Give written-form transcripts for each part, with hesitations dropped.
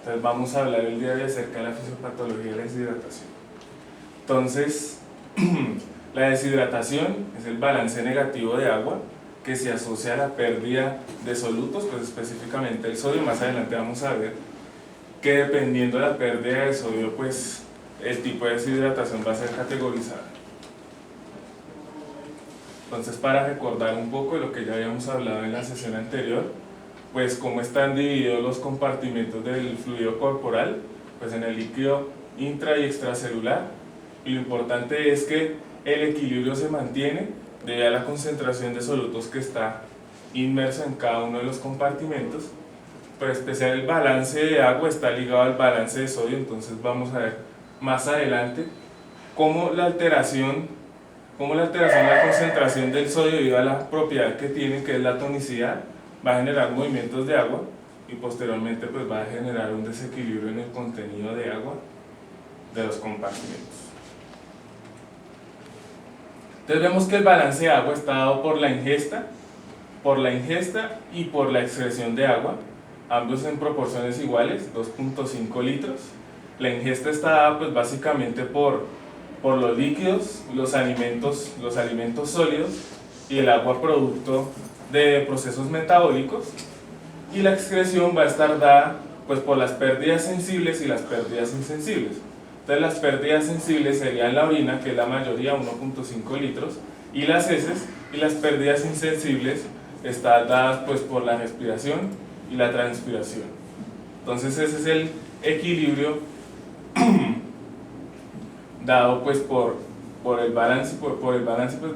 Entonces vamos a hablar el día de hoy acerca de la fisiopatología de la deshidratación. Entonces, la deshidratación es el balance negativo de agua que se asocia a la pérdida de solutos, pues específicamente el sodio. Más adelante vamos a ver que dependiendo de la pérdida de sodio, pues el tipo de deshidratación va a ser categorizada. Entonces, para recordar un poco de lo que ya habíamos hablado en la sesión anterior, pues cómo están divididos los compartimentos del fluido corporal, pues en el líquido intra y extracelular, y lo importante es que el equilibrio se mantiene debido a la concentración de solutos que está inmersa en cada uno de los compartimentos. Pero en especial el balance de agua está ligado al balance de sodio. Entonces vamos a ver más adelante cómo la alteración de la concentración del sodio debido a la propiedad que tiene, que es la tonicidad, va a generar movimientos de agua y posteriormente pues va a generar un desequilibrio en el contenido de agua de los compartimentos. Entonces vemos que el balance de agua está dado por la ingesta y por la excreción de agua, ambos en proporciones iguales, 2.5 litros. La ingesta está dada pues básicamente por los líquidos, los alimentos sólidos y el agua producto de procesos metabólicos, y la excreción va a estar dada pues por las pérdidas sensibles y las pérdidas insensibles. Entonces las pérdidas sensibles serían la orina, que es la mayoría, 1.5 litros, y las heces, y las pérdidas insensibles están dadas pues por la respiración y la transpiración. Entonces ese es el equilibrio dado pues por el balance, pues,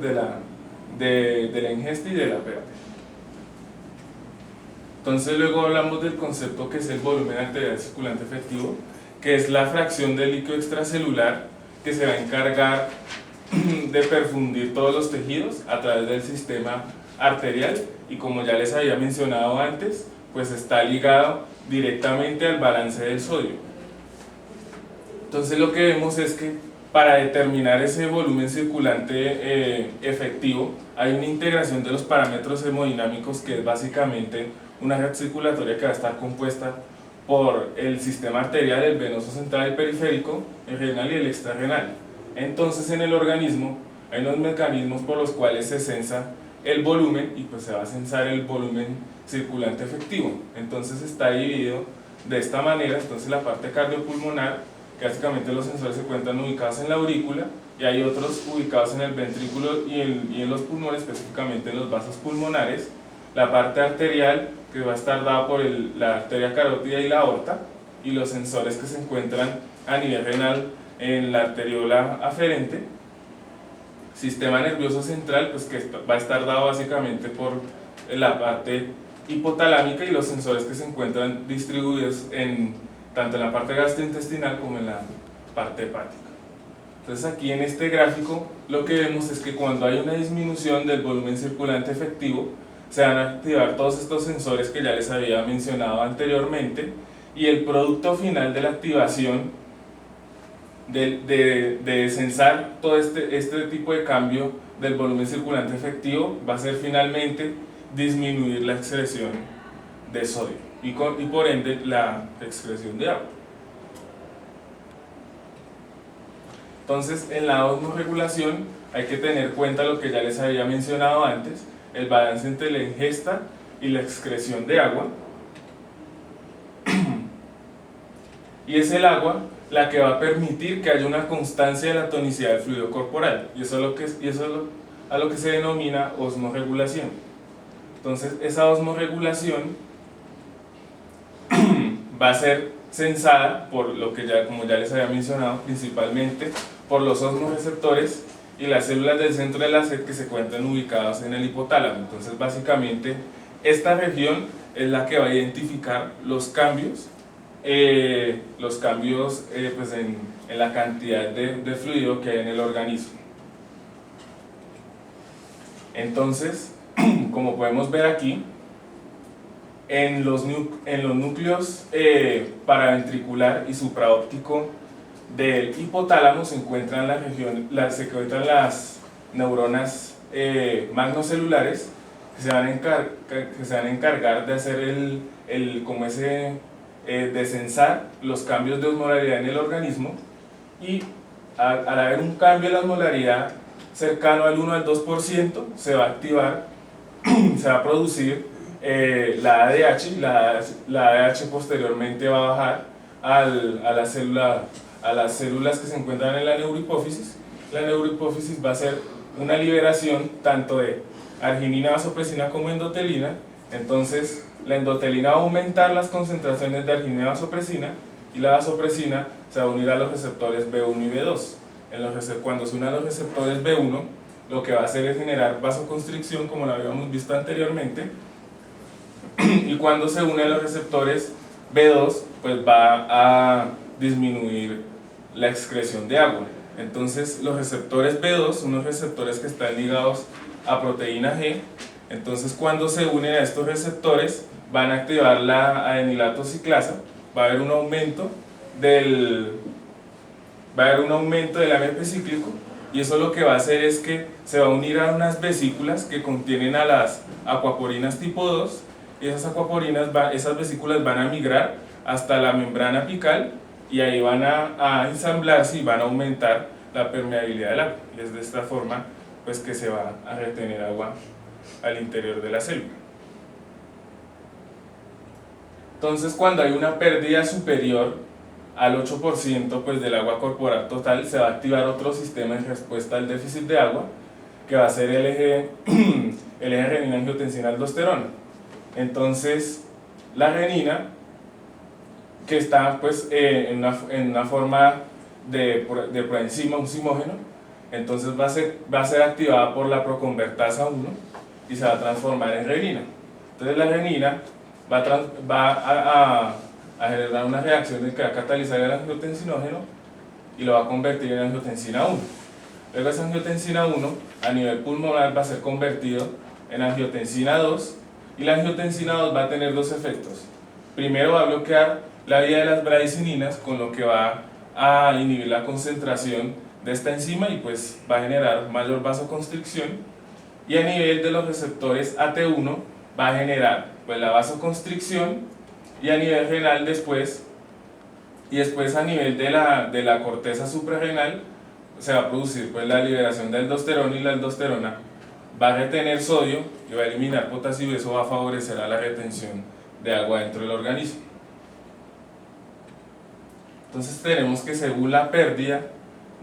de la ingesta y de la pérdida. Entonces luego hablamos del concepto que es el volumen arterial circulante efectivo, que es la fracción del líquido extracelular que se va a encargar de perfundir todos los tejidos a través del sistema arterial, y como ya les había mencionado antes, pues está ligado directamente al balance del sodio. Entonces lo que vemos es que para determinar ese volumen circulante efectivo hay una integración de los parámetros hemodinámicos, que es básicamente una red circulatoria que va a estar compuesta por el sistema arterial, el venoso central, el periférico, el renal y el extrarrenal. Entonces en el organismo hay unos mecanismos por los cuales se censa el volumen, y pues se va a censar el volumen circulante efectivo. Entonces está dividido de esta manera. Entonces la parte cardiopulmonar, que básicamente los sensores se encuentran ubicados en la aurícula, y hay otros ubicados en el ventrículo y en los pulmones, específicamente en los vasos pulmonares. La parte arterial, que va a estar dada por la arteria carótida y la aorta, y los sensores que se encuentran a nivel renal en la arteriola aferente. Sistema nervioso central, pues que va a estar dado básicamente por la parte hipotalámica, y los sensores que se encuentran distribuidos tanto en la parte gastrointestinal como en la parte hepática. Entonces aquí en este gráfico lo que vemos es que cuando hay una disminución del volumen circulante efectivo, se van a activar todos estos sensores que ya les había mencionado anteriormente, y el producto final de la activación de censar todo este tipo de cambio del volumen circulante efectivo va a ser finalmente disminuir la excreción de sodio y por ende la excreción de agua. Entonces en la osmorregulación hay que tener en cuenta lo que ya les había mencionado antes, el balance entre la ingesta y la excreción de agua, y es el agua la que va a permitir que haya una constancia de la tonicidad del fluido corporal, y eso es a lo que se denomina osmorregulación. Entonces esa osmorregulación va a ser censada por lo que como ya les había mencionado, principalmente por los osmoreceptores y las células del centro de la sed, que se encuentran ubicadas en el hipotálamo. Entonces básicamente esta región es la que va a identificar los cambios pues en la cantidad de fluido que hay en el organismo. Entonces, como podemos ver aquí, en los núcleos paraventricular y supraóptico del hipotálamo se encuentran las neuronas magnocelulares, que se van a encargar de hacer de censar los cambios de osmolaridad en el organismo, y al haber un cambio de la osmolaridad cercano al 1 al 2%, se va a activar, se va a producir la ADH, y la ADH posteriormente va a bajar a las células que se encuentran en la neurohipófisis. La neurohipófisis va a hacer una liberación tanto de arginina, vasopresina como endotelina. Entonces la endotelina va a aumentar las concentraciones de arginina y vasopresina, y la vasopresina se va a unir a los receptores B1 y B2. Cuando se unen a los receptores B1, lo que va a hacer es generar vasoconstricción, como lo habíamos visto anteriormente, y cuando se une a los receptores B2, pues va a disminuir la excreción de agua. Entonces los receptores B2 son unos receptores que están ligados a proteína G. Entonces cuando se unen a estos receptores van a activar la adenilato ciclasa, va a haber un aumento del AMP cíclico, y eso lo que va a hacer es que se va a unir a unas vesículas que contienen a las acuaporinas tipo 2, y esas vesículas van a migrar hasta la membrana apical, y ahí van a ensamblarse y van a aumentar la permeabilidad del agua, y es de esta forma pues que se va a retener agua al interior de la célula. Entonces cuando hay una pérdida superior al 8% pues del agua corporal total, se va a activar otro sistema en respuesta al déficit de agua, que va a ser el eje renina-angiotensina-aldosterona. Entonces la renina, que está pues en una forma de proenzima, un zimógeno, entonces va a ser activada por la proconvertasa 1 y se va a transformar en renina. Entonces la renina va a generar una reacción que va a catalizar el angiotensinógeno y lo va a convertir en angiotensina 1. Luego esa angiotensina 1 a nivel pulmonar va a ser convertido en angiotensina 2, y la angiotensina 2 va a tener dos efectos. Primero va a bloquear la vía de las bradicininas, con lo que va a inhibir la concentración de esta enzima y pues va a generar mayor vasoconstricción, y a nivel de los receptores AT1 va a generar pues la vasoconstricción, y a nivel renal después a nivel de la corteza suprarrenal se va a producir pues la liberación de aldosterona, y la aldosterona va a retener sodio y va a eliminar potasio, y eso va a favorecer a la retención de agua dentro del organismo. Entonces tenemos que según la pérdida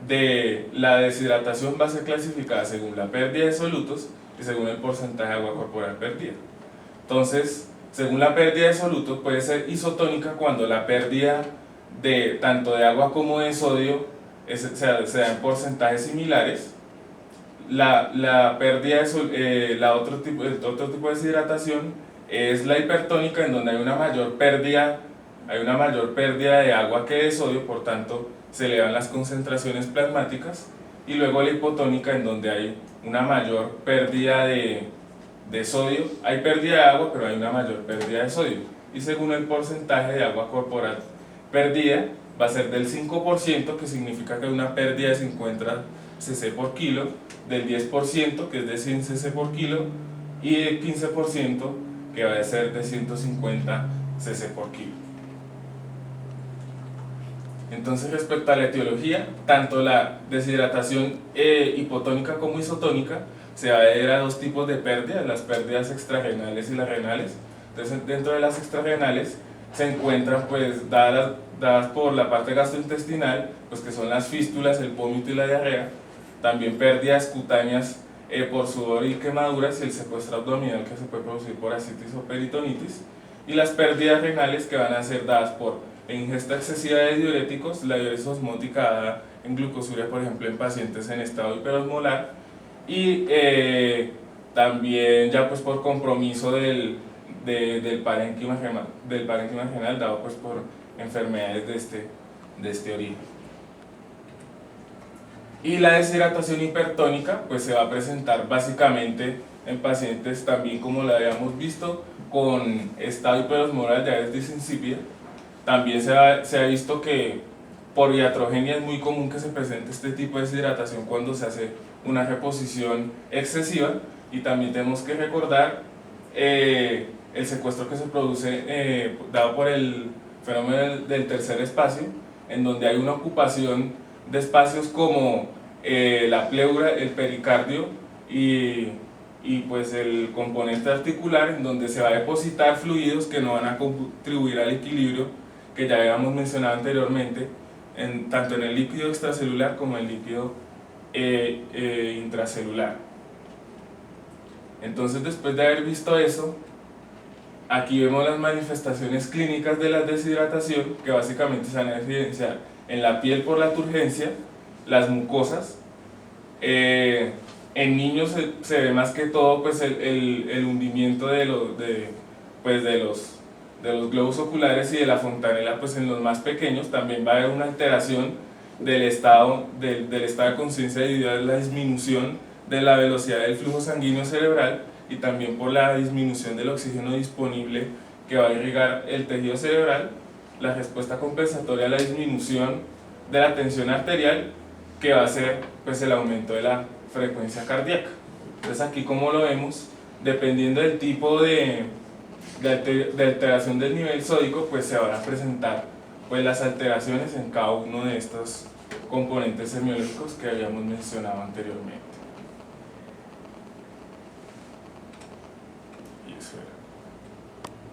de la deshidratación va a ser clasificada según la pérdida de solutos y según el porcentaje de agua corporal perdida. Entonces, según la pérdida de solutos puede ser isotónica cuando la pérdida de tanto de agua como de sodio se da en porcentajes similares. La pérdida de otro tipo de deshidratación es la hipertónica, en donde hay una mayor pérdida de agua que de sodio, por tanto se elevan las concentraciones plasmáticas. Y luego la hipotónica, en donde hay una mayor pérdida de sodio, hay pérdida de agua pero hay una mayor pérdida de sodio, y según el porcentaje de agua corporal perdida va a ser del 5%, que significa que hay una pérdida de 50 cc por kilo, del 10%, que es de 100 cc por kilo, y del 15%, que va a ser de 150 cc por kilo. Entonces, respecto a la etiología, tanto la deshidratación hipotónica como isotónica se va a ver a dos tipos de pérdidas, las pérdidas extrarrenales y las renales. Entonces, dentro de las extrarrenales se encuentran pues dadas por la parte gastrointestinal, pues que son las fístulas, el vómito y la diarrea, también pérdidas cutáneas por sudor y quemaduras, y el secuestro abdominal, que se puede producir por ascitis o peritonitis, y las pérdidas renales, que van a ser dadas por ingesta excesiva de diuréticos, la diuresis osmótica dada en glucosuria, por ejemplo en pacientes en estado hiperosmolar, y también ya pues por compromiso del parénquima renal dado pues por enfermedades de este origen. Y la deshidratación hipertónica pues se va a presentar básicamente en pacientes también, como lo habíamos visto, con estado hiperosmolar, diabetes insípida. También se ha visto que por iatrogenia es muy común que se presente este tipo de deshidratación cuando se hace una reposición excesiva, y también tenemos que recordar el secuestro que se produce dado por el fenómeno del tercer espacio, en donde hay una ocupación de espacios como la pleura, el pericardio y pues el componente articular, en donde se va a depositar fluidos que no van a contribuir al equilibrio que ya habíamos mencionado anteriormente, tanto en el líquido extracelular como en el líquido intracelular. Entonces, después de haber visto eso, aquí vemos las manifestaciones clínicas de la deshidratación, que básicamente se van a evidenciar en la piel por la turgencia, las mucosas. En niños se ve más que todo pues, el hundimiento de los globos oculares y de la fontanela pues, en los más pequeños. También va a haber una alteración del estado de conciencia debido a la disminución de la velocidad del flujo sanguíneo cerebral y también por la disminución del oxígeno disponible que va a irrigar el tejido cerebral, la respuesta compensatoria a la disminución de la tensión arterial, que va a ser pues, el aumento de la frecuencia cardíaca. Entonces aquí, como lo vemos, dependiendo del tipo de alteración del nivel sódico, pues se van a presentar pues, las alteraciones en cada uno de estos componentes semiológicos que habíamos mencionado anteriormente.